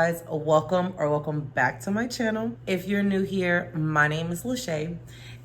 guys, welcome back to my channel. If you're new here, my name is Lachey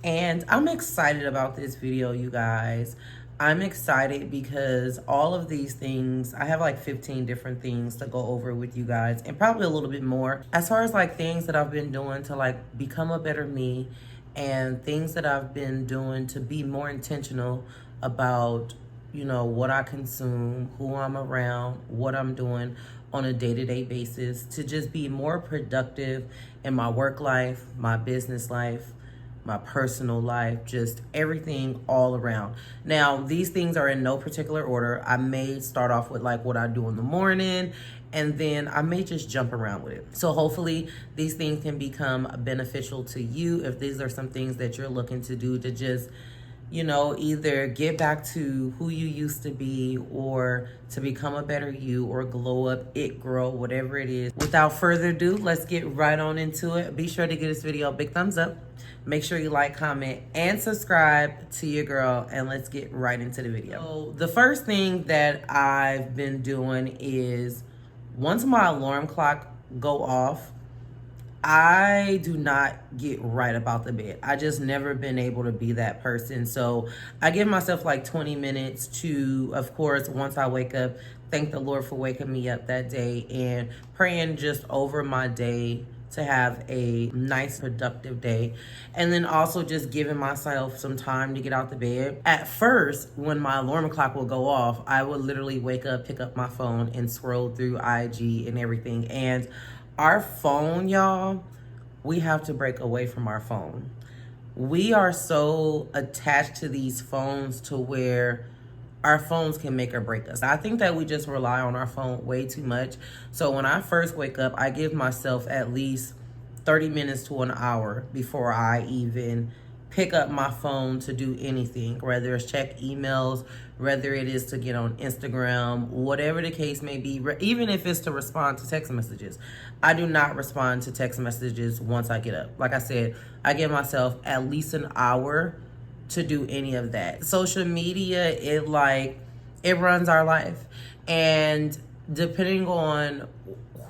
and I'm excited about this video, you guys. I'm excited because all of these things, I have like 15 different things to go over with you guys and probably a little bit more as far as like things that I've been doing to like become a better me and things that I've been doing to be more intentional about what I consume, who I'm around, what I'm doing on a day-to-day basis to just be more productive in my work life, my business life, my personal life, just everything all around. Now, these things are in no particular order. I may start off with like what I do in the morning, and then I may just jump around with it. So hopefully these things can become beneficial to you if these are some things that you're looking to do to just either get back to who you used to be or to become a better you or glow up, grow, whatever it is. Without further ado, let's get right on into it. Be sure to give this video a big thumbs up. Make sure you like, comment, and subscribe to your girl, and let's get right into the video. So the first thing that I've been doing is once my alarm clock go off, I do not get right about the bed. I just never been able to be that person. So I give myself like 20 minutes to, of course, once I wake up, thank the Lord for waking me up that day and praying just over my day to have a nice, productive day. And then also just giving myself some time to get out the bed. At first, when my alarm clock will go off, I would literally wake up, pick up my phone and scroll through IG and everything. And our phone, y'all, we have to break away from our phone. We are so attached to these phones to where our phones can make or break us. I think that we just rely on our phone way too much. So when I first wake up, I give myself at least 30 minutes to an hour before I even pick up my phone to do anything, whether it's check emails, whether it is to get on Instagram, whatever the case may be, even if it's to respond to text messages. I do not respond to text messages once I get up. Like I said, I give myself at least an hour to do any of that. Social media, it runs our life. And depending on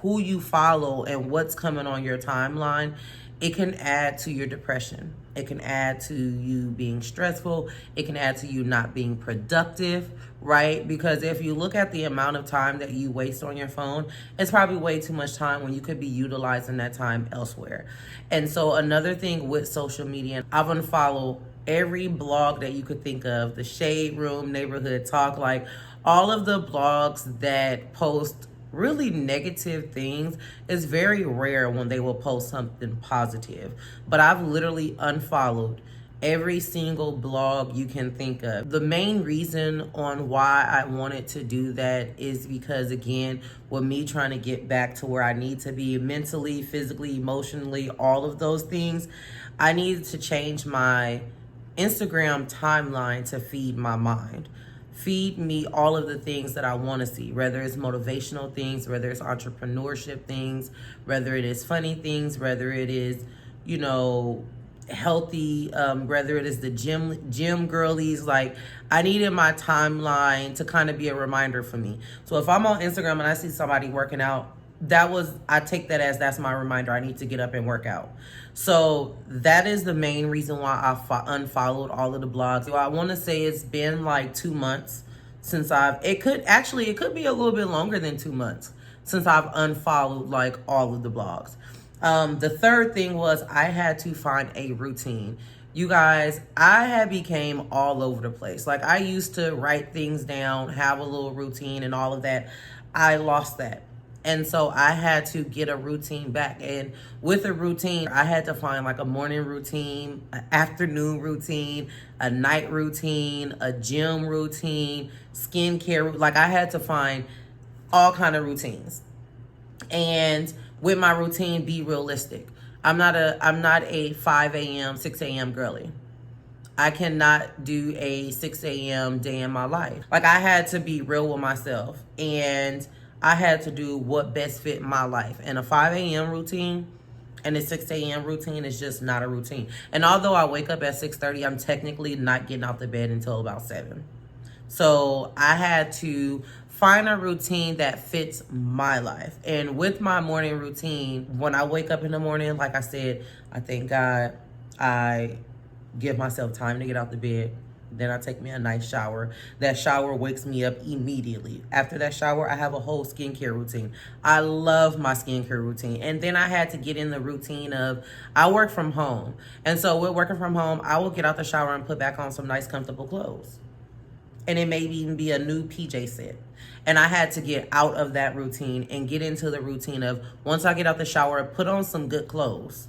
who you follow and what's coming on your timeline, it can add to your depression. It can add to you being stressful. It can add to you not being productive, right? Because if you look at the amount of time that you waste on your phone, it's probably way too much time when you could be utilizing that time elsewhere. And so another thing with social media, I've unfollowed every blog that you could think of, the Shade Room, Neighborhood Talk, like all of the blogs that post really negative things. Is very rare when they will post something positive. But I've literally unfollowed every single blog you can think of. The main reason on why I wanted to do that is because, again, with me trying to get back to where I need to be mentally, physically, emotionally, all of those things, I needed to change my Instagram timeline to feed my mind. Feed me all of the things that I want to see, whether it's motivational things, whether it's entrepreneurship things, whether it is funny things, whether it is, healthy, whether it is the gym girlies. Like, I needed my timeline to kind of be a reminder for me. So if I'm on Instagram and I see somebody working out, I take that as that's my reminder. I need to get up and work out. So that is the main reason why I unfollowed all of the blogs. So I want to say it's been like 2 months since it could be a little bit longer than 2 months since I've unfollowed like all of the blogs. The third thing was I had to find a routine. You guys, I had became all over the place. Like, I used to write things down, have a little routine and all of that. I lost that. And so I had to get a routine back. And with a routine, I had to find like a morning routine, an afternoon routine, a night routine, a gym routine, skincare. Like, I had to find all kind of routines. And with my routine, be realistic. I'm not a 5 a.m., 6 a.m. girly. I cannot do a 6 a.m. day in my life. Like, I had to be real with myself. And I had to do what best fit my life. And a 5 a.m. routine and a 6 a.m. routine is just not a routine. And although I wake up at 6:30, I'm technically not getting out the bed until about 7. So I had to find a routine that fits my life. And with my morning routine, when I wake up in the morning, like I said, I thank God I give myself time to get out the bed. Then I take me a nice shower. That shower wakes me up immediately. After that shower, I have a whole skincare routine. I love my skincare routine. And then I had to get in the routine of, I work from home. And so with working from home, I will get out the shower and put back on some nice comfortable clothes. And it may even be a new PJ set. And I had to get out of that routine and get into the routine of, once I get out the shower, put on some good clothes.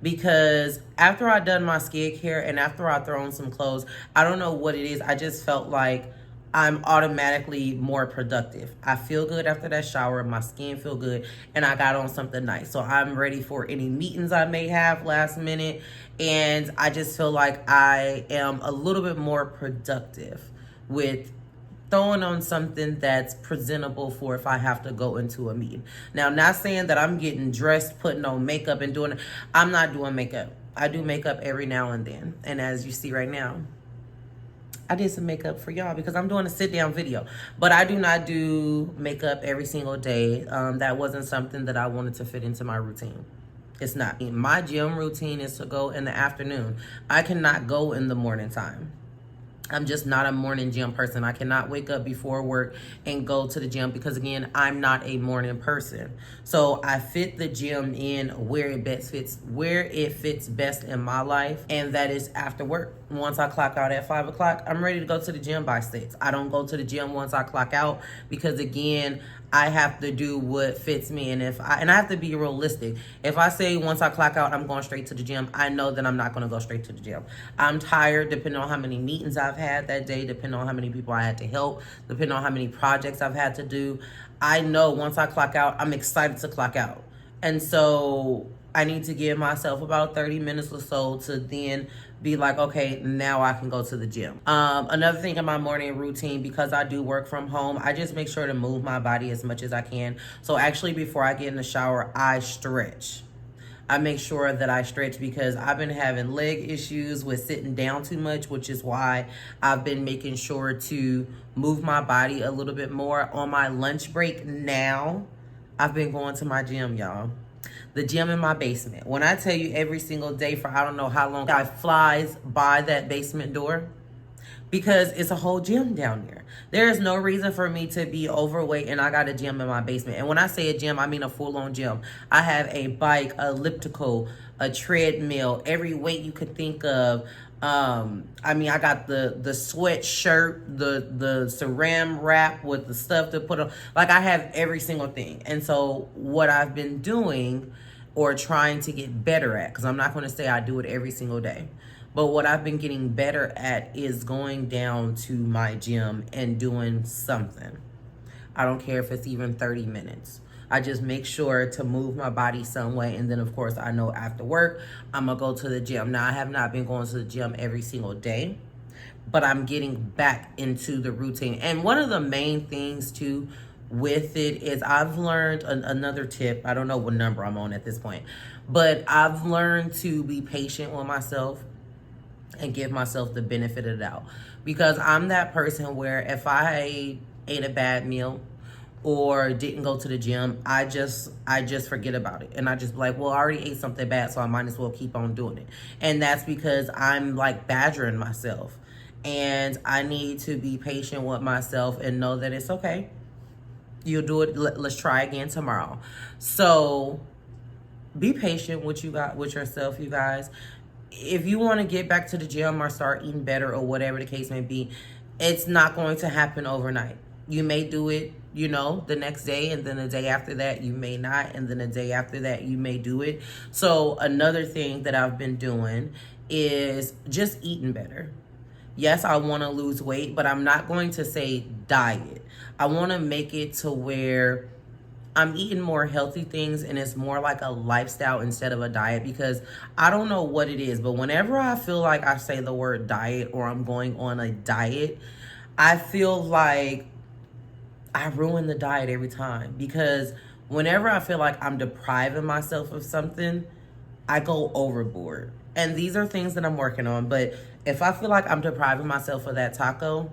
Because after I done my skincare and after I throw on some clothes, I don't know what it is, I just felt like I'm automatically more productive. I feel good after that shower, my skin feel good, and I got on something nice. So I'm ready for any meetings I may have last minute, and I just feel like I am a little bit more productive with throwing on something that's presentable for if I have to go into a meeting. Now, not saying that I'm getting dressed, putting on makeup and doing it. I'm not doing makeup. I do makeup every now and then. And as you see right now, I did some makeup for y'all because I'm doing a sit down video, but I do not do makeup every single day. That wasn't something that I wanted to fit into my routine. It's not. My gym routine is to go in the afternoon. I cannot go in the morning time. I'm just not a morning gym person. I cannot wake up before work and go to the gym because, again, I'm not a morning person. So I fit the gym in where it fits best in my life, and that is after work. Once I clock out at 5 o'clock, I'm ready to go to the gym by 6. I don't go to the gym once I clock out because, again, I have to do what fits me, and I have to be realistic. If I say once I clock out, I'm going straight to the gym, I know that I'm not going to go straight to the gym. I'm tired, depending on how many meetings I've had that day, depending on how many people I had to help, depending on how many projects I've had to do. I know once I clock out, I'm excited to clock out. And so I need to give myself about 30 minutes or so to then be like, okay, now I can go to the gym. Another thing in my morning routine, because I do work from home, I just make sure to move my body as much as I can. So actually, before I get in the shower, I stretch. I make sure that I stretch because I've been having leg issues with sitting down too much, which is why I've been making sure to move my body a little bit more. On my lunch break now, I've been going to my gym, y'all. The gym in my basement. When I tell you every single day for I don't know how long, I flies by that basement door because it's a whole gym down there. There is no reason for me to be overweight and I got a gym in my basement. And when I say a gym, I mean a full-on gym. I have a bike, elliptical, a treadmill, every weight you could think of. I got the sweatshirt, the saran wrap with the stuff to put on. Like, I have every single thing. And so what I've been doing or trying to get better at, because I'm not going to say I do it every single day, but what I've been getting better at is going down to my gym and doing something. I don't care if it's even 30 minutes. I just make sure to move my body some way. And then, of course, I know after work, I'm going to go to the gym. Now, I have not been going to the gym every single day, but I'm getting back into the routine. And one of the main things, too, with it is I've learned another tip. I don't know what number I'm on at this point, but I've learned to be patient with myself and give myself the benefit of the doubt. Because I'm that person where if I ate a bad meal or didn't go to the gym, I just forget about it. And I just be like, well, I already ate something bad, so I might as well keep on doing it. And that's because I'm like badgering myself. And I need to be patient with myself and know that it's okay. You'll do it. Let's try again tomorrow. So be patient with yourself, you guys. If you want to get back to the gym or start eating better or whatever the case may be, it's not going to happen overnight. You may do it, the next day, and then the day after that, you may not, and then the day after that, you may do it. So another thing that I've been doing is just eating better. Yes, I want to lose weight, but I'm not going to say diet. I want to make it to where I'm eating more healthy things and it's more like a lifestyle instead of a diet, because I don't know what it is, but whenever I feel like I say the word diet or I'm going on a diet, I feel like I ruin the diet every time, because whenever I feel like I'm depriving myself of something, I go overboard. And these are things that I'm working on, but if I feel like I'm depriving myself of that taco,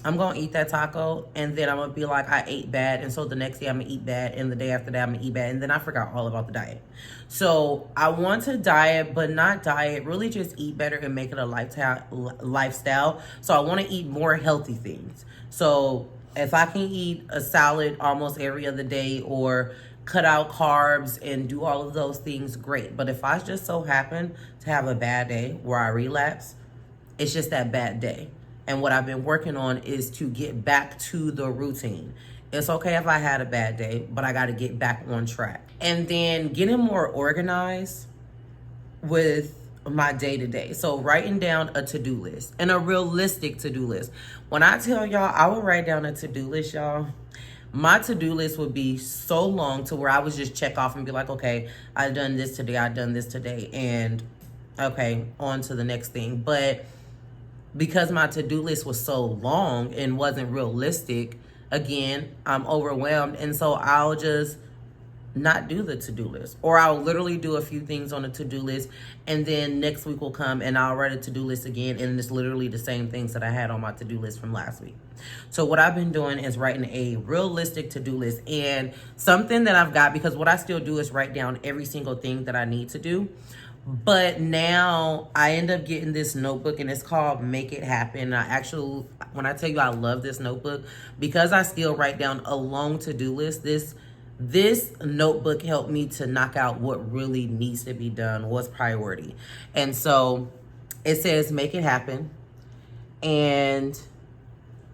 I'm gonna eat that taco and then I'm gonna be like, I ate bad, and so the next day I'm gonna eat bad, and the day after that I'm gonna eat bad, and then I forgot all about the diet. So I want to diet, but not diet, really just eat better and make it a lifestyle. So I want to eat more healthy things. So if I can eat a salad almost every other day, or cut out carbs and do all of those things, great. But if I just so happen to have a bad day where I relapse, it's just that bad day. And what I've been working on is to get back to the routine. It's okay if I had a bad day, but I got to get back on track. And then getting more organized with my day to day. So writing down a to-do list, and a realistic to-do list. When I tell y'all I will write down a to-do list, y'all, my to-do list would be so long to where I would just check off and be like, okay, I've done this today, I've done this today, and okay, on to the next thing. But because my to-do list was so long and wasn't realistic, again, I'm overwhelmed, and so I'll just not do the to-do list, or I'll literally do a few things on the to-do list, and then next week will come and I'll write a to-do list again, and it's literally the same things that I had on my to-do list from last week. So what I've been doing is writing a realistic to-do list, and something that I've got, because what I still do is write down every single thing that I need to do. But now I end up getting this notebook, and it's called Make It Happen. I actually, when I tell you I love this notebook, because I still write down a long to-do list, this notebook helped me to knock out what really needs to be done, what's priority. And so it says make it happen, and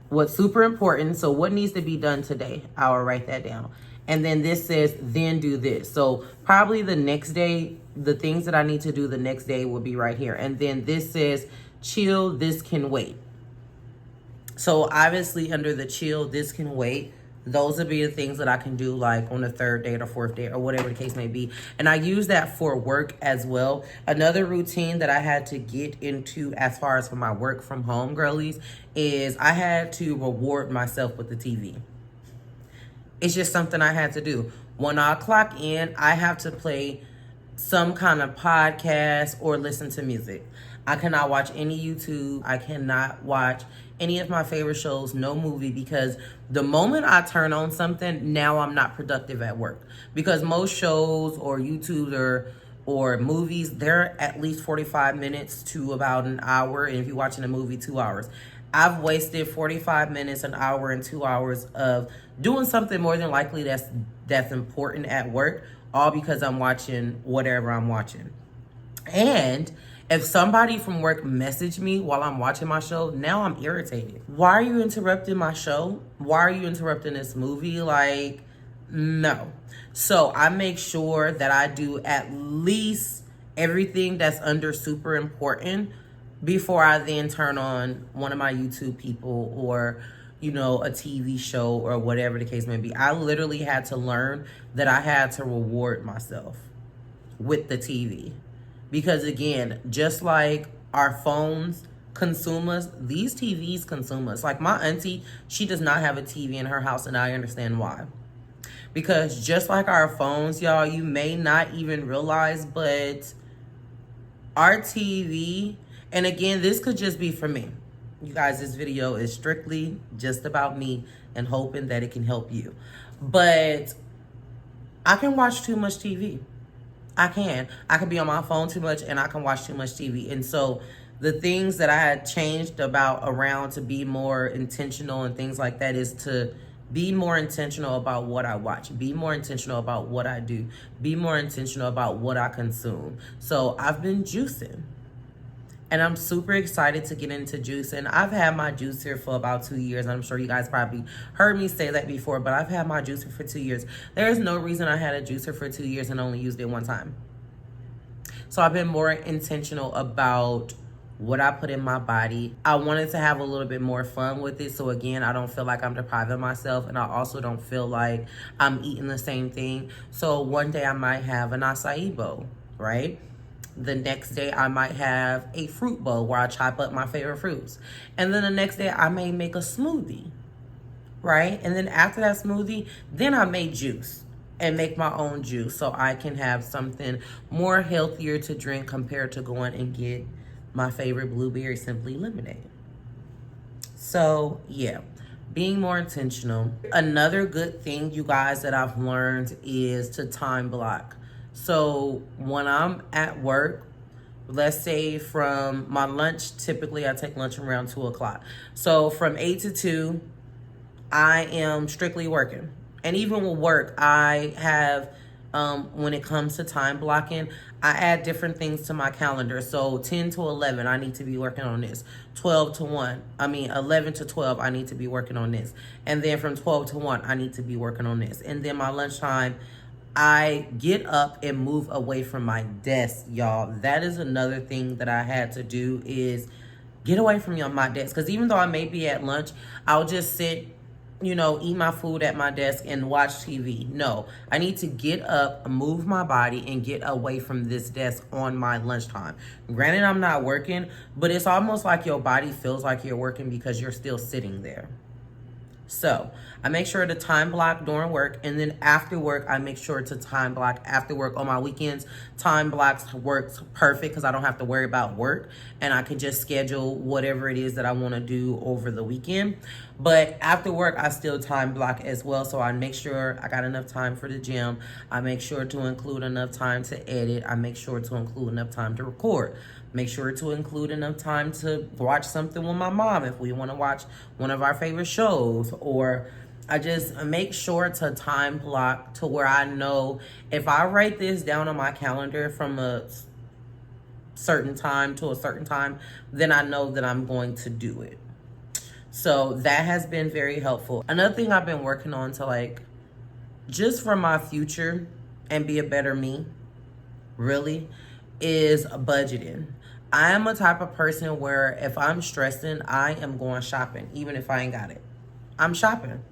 what's super important. So what needs to be done today, I will write that down. And then this says, then do this. So probably the next day, the things that I need to do the next day will be right here. And then this says, chill, this can wait. So obviously under the chill, this can wait, those will be the things that I can do like on the third day or the fourth day or whatever the case may be. And I use that for work as well. Another routine that I had to get into as far as for my work from home girlies is I had to reward myself with the TV. It's just something I had to do. When I clock in, I have to play some kind of podcast or listen to music. I cannot watch any YouTube. I cannot watch any of my favorite shows, no movie, because the moment I turn on something, now I'm not productive at work. Because most shows or YouTube or movies, they're at least 45 minutes to about an hour. And if you're watching a movie, 2 hours. I've wasted 45 minutes, an hour, and 2 hours of doing something more than likely that's important at work, all because I'm watching whatever I'm watching. And if somebody from work messaged me while I'm watching my show, now I'm irritated. Why are you interrupting my show? Why are you interrupting this movie? Like, no. So I make sure that I do at least everything that's under super important before I then turn on one of my YouTube people or, you know, a TV show or whatever the case may be. I literally had to learn that I had to reward myself with the TV. Because again, just like our phones consume us, these TVs consume us. Like my auntie, she does not have a TV in her house, and I understand why. Because just like our phones, y'all, you may not even realize, but our TV, and again, this could just be for me. You guys, this video is strictly just about me and hoping that it can help you. But I can watch too much TV. I can be on my phone too much, and I can watch too much TV. And so the things that I had changed around to be more intentional and things like that is to be more intentional about what I watch, be more intentional about what I do, be more intentional about what I consume. So I've been juicing, and I'm super excited to get into juicing. I've had my juicer for about 2 years. I'm sure you guys probably heard me say that before, but I've had my juicer for 2 years. There is no reason I had a juicer for 2 years and only used it one time. So I've been more intentional about what I put in my body. I wanted to have a little bit more fun with it. So again, I don't feel like I'm depriving myself, and I also don't feel like I'm eating the same thing. So one day I might have an acai bowl, right? The next day I might have a fruit bowl where I chop up my favorite fruits. And then the next day I may make a smoothie, right? And then after that smoothie, then I may juice and make my own juice so I can have something more healthier to drink compared to going and get my favorite blueberry Simply lemonade. So yeah, being more intentional. Another good thing, you guys, that I've learned is to time block. So when I'm at work, let's say from my lunch, typically I take lunch around 2 o'clock. So from 8 to 2, I am strictly working. And even with work, I have, when it comes to time blocking, I add different things to my calendar. So 10 to 11, I need to be working on this. 11 to 12, I need to be working on this. And then from 12 to 1, I need to be working on this. And then my lunchtime, I get up and move away from my desk, y'all. That is another thing that I had to do, is get away from my desk. Because even though I may be at lunch, I'll just sit, eat my food at my desk and watch TV. No, I need to get up, move my body, and get away from this desk on my lunchtime. Granted, I'm not working, but it's almost like your body feels like you're working because you're still sitting there. So I make sure to time block during work, and then after work, I make sure to time block after work. On my weekends, time blocks works perfect because I don't have to worry about work, and I can just schedule whatever it is that I want to do over the weekend. But after work, I still time block as well. So I make sure I got enough time for the gym. I make sure to include enough time to edit. I make sure to include enough time to record. Make sure to include enough time to watch something with my mom if we want to watch one of our favorite shows. Or I just make sure to time block to where I know if I write this down on my calendar from a certain time to a certain time, then I know that I'm going to do it. So that has been very helpful. Another thing I've been working on to just for my future and be a better me, really, is budgeting. I am a type of person where if I'm stressing, I am going shopping, even if I ain't got it. I'm shopping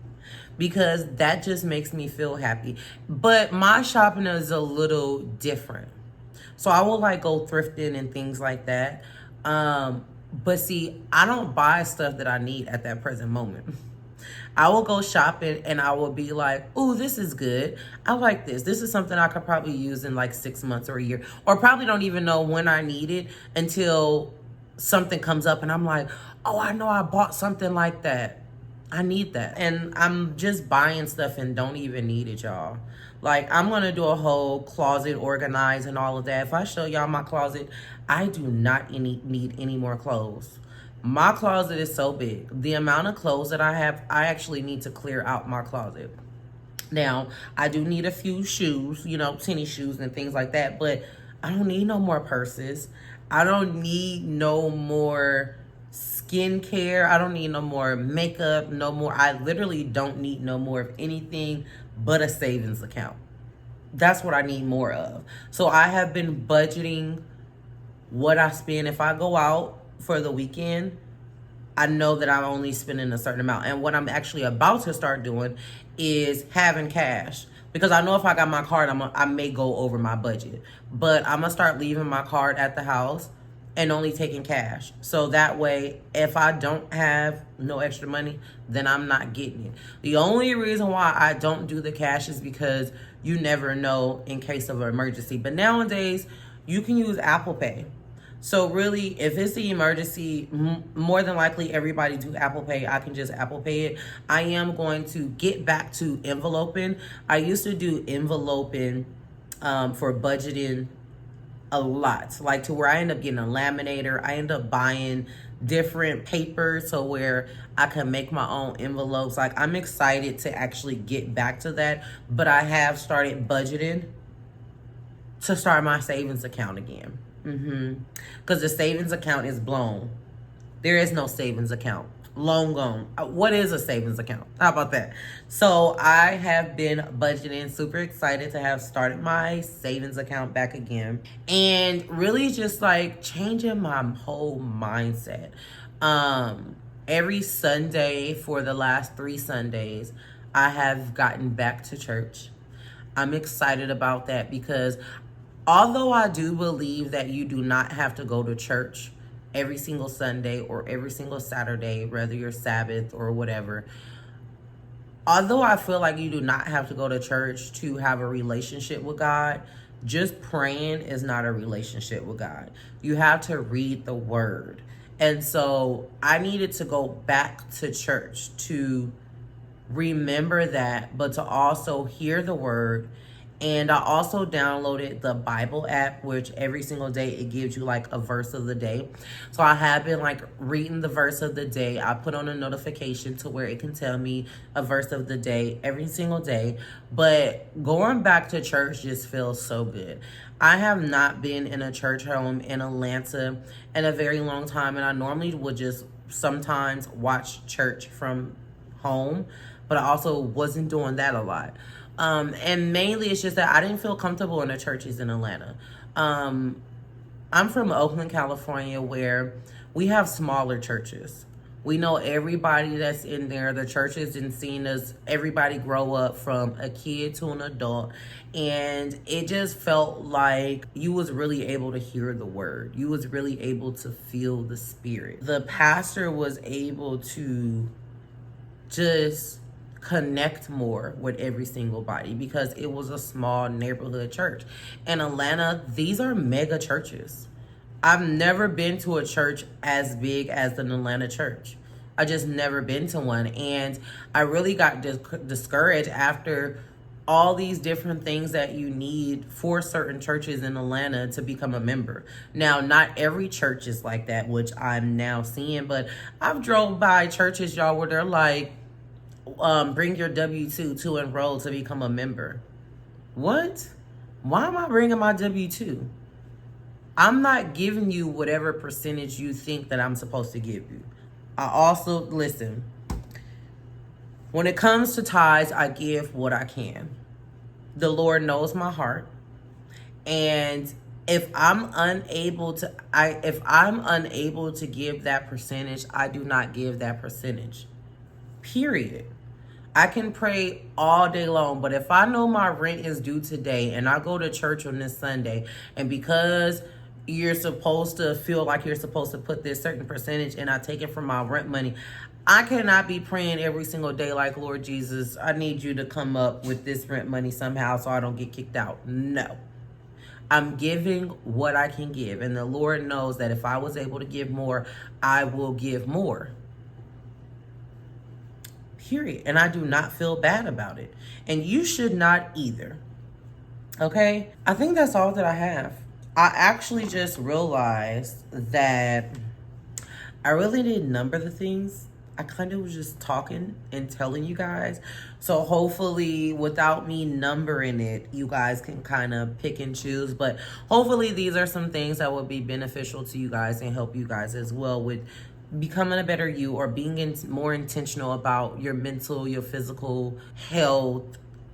because that just makes me feel happy. But my shopping is a little different. So I will go thrifting and things like that. But see, I don't buy stuff that I need at that present moment. I will go shopping and I will be like, "Ooh, this is good. I like this. This is something I could probably use in 6 months or a year." Or probably don't even know when I need it until something comes up and I'm like, "Oh, I know I bought something like that. I need that." And I'm just buying stuff and don't even need it, y'all. I'm going to do a whole closet organize and all of that. If I show y'all my closet, I do not need any more clothes. My closet is so big. The amount of clothes that I have, I actually need to clear out my closet. Now, I do need a few shoes, tennis shoes and things like that, but I don't need no more purses. I don't need no more skincare. I don't need no more makeup, no more. I literally don't need no more of anything but a savings account. That's what I need more of. So I have been budgeting what I spend. If I go out for the weekend, I know that I'm only spending a certain amount. And what I'm actually about to start doing is having cash. Because I know if I got my card, I may go over my budget. But I'm going to start leaving my card at the house and only taking cash. So that way, if I don't have no extra money, then I'm not getting it. The only reason why I don't do the cash is because you never know in case of an emergency. But nowadays, you can use Apple Pay. So really, if it's the emergency, more than likely everybody do Apple Pay. I can just Apple Pay it. I am going to get back to enveloping. I used to do enveloping for budgeting a lot, to where I end up getting a laminator. I end up buying different papers so where I can make my own envelopes. I'm excited to actually get back to that, but I have started budgeting to start my savings account again. Because the savings account is blown. There is no savings account. Long gone. What is a savings account? How about that? So I have been budgeting, super excited to have started my savings account back again. And really just changing my whole mindset. Every Sunday for the last 3 Sundays, I have gotten back to church. I'm excited about that because although I do believe that you do not have to go to church every single Sunday or every single Saturday, whether you're Sabbath or whatever, although I feel like you do not have to go to church to have a relationship with God, just praying is not a relationship with God. You have to read the word. And so I needed to go back to church to remember that, but to also hear the word. And I also downloaded the Bible app, which every single day it gives you like a verse of the day. So I have been like reading the verse of the day. I put on a notification to where it can tell me a verse of the day every single day. But going back to church just feels so good. I have not been in a church home in Atlanta in a very long time. And I normally would just sometimes watch church from home, but I also wasn't doing that a lot. And mainly it's just that I didn't feel comfortable in the churches in Atlanta. I'm from Oakland, California, where we have smaller churches. We know everybody that's in there. The churches and seen us, everybody grow up from a kid to an adult. And it just felt like you was really able to hear the word. You was really able to feel the spirit. The pastor was able to just connect more with every single body because it was a small neighborhood church. In Atlanta, these are mega churches. I've never been to a church as big as an Atlanta church. I just never been to one. And I really got discouraged after all these different things that you need for certain churches in Atlanta to become a member. Now, not every church is like that, which I'm now seeing, but I've drove by churches, y'all, where they're like, bring your W-2 to enroll to become a member. What? Why am I bringing my W-2? I'm not giving you whatever percentage you think that I'm supposed to give you. I also, listen, when it comes to tithes, I give what I can. The Lord knows my heart. And if I'm unable to give that percentage, I do not give that percentage. Period. I can pray all day long, but if I know my rent is due today and I go to church on this Sunday, and because you're supposed to feel like you're supposed to put this certain percentage and I take it from my rent money, I cannot be praying every single day like, Lord Jesus, I need you to come up with this rent money somehow so I don't get kicked out. No. I'm giving what I can give, and the Lord knows that if I was able to give more, I will give more. Period. And I do not feel bad about it. And you should not either. Okay? I think that's all that I have. I actually just realized that I really didn't number the things. I kind of was just talking and telling you guys. So hopefully without me numbering it, you guys can kind of pick and choose. But hopefully these are some things that will be beneficial to you guys and help you guys as well with becoming a better you, or being more intentional about your mental, your physical health,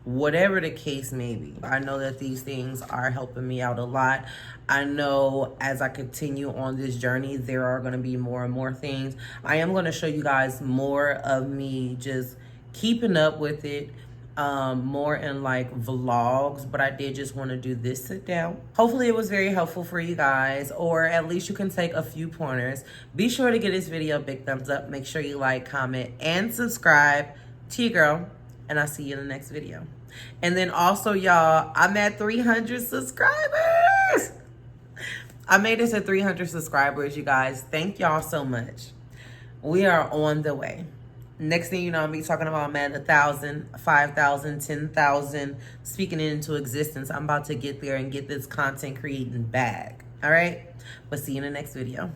whatever the case may be. I know that these things are helping me out a lot. I know as I continue on this journey, there are going to be more and more things. I am going to show you guys more of me just keeping up with it, more in like vlogs, but I did just want to do this sit down. Hopefully it was very helpful for you guys, or at least you can take a few pointers. Be sure to give this video a big thumbs up. Make sure you like, comment, and subscribe to your girl, and I'll see you in the next video. And then also, y'all, I'm at 300 subscribers. I made this at 300 subscribers, you guys. Thank y'all so much. We are on the way. Next thing you know, I'll be talking about I'm at 1,000, 5,000, 10,000, speaking it into existence. I'm about to get there and get this content creating bag. All right? But see you in the next video.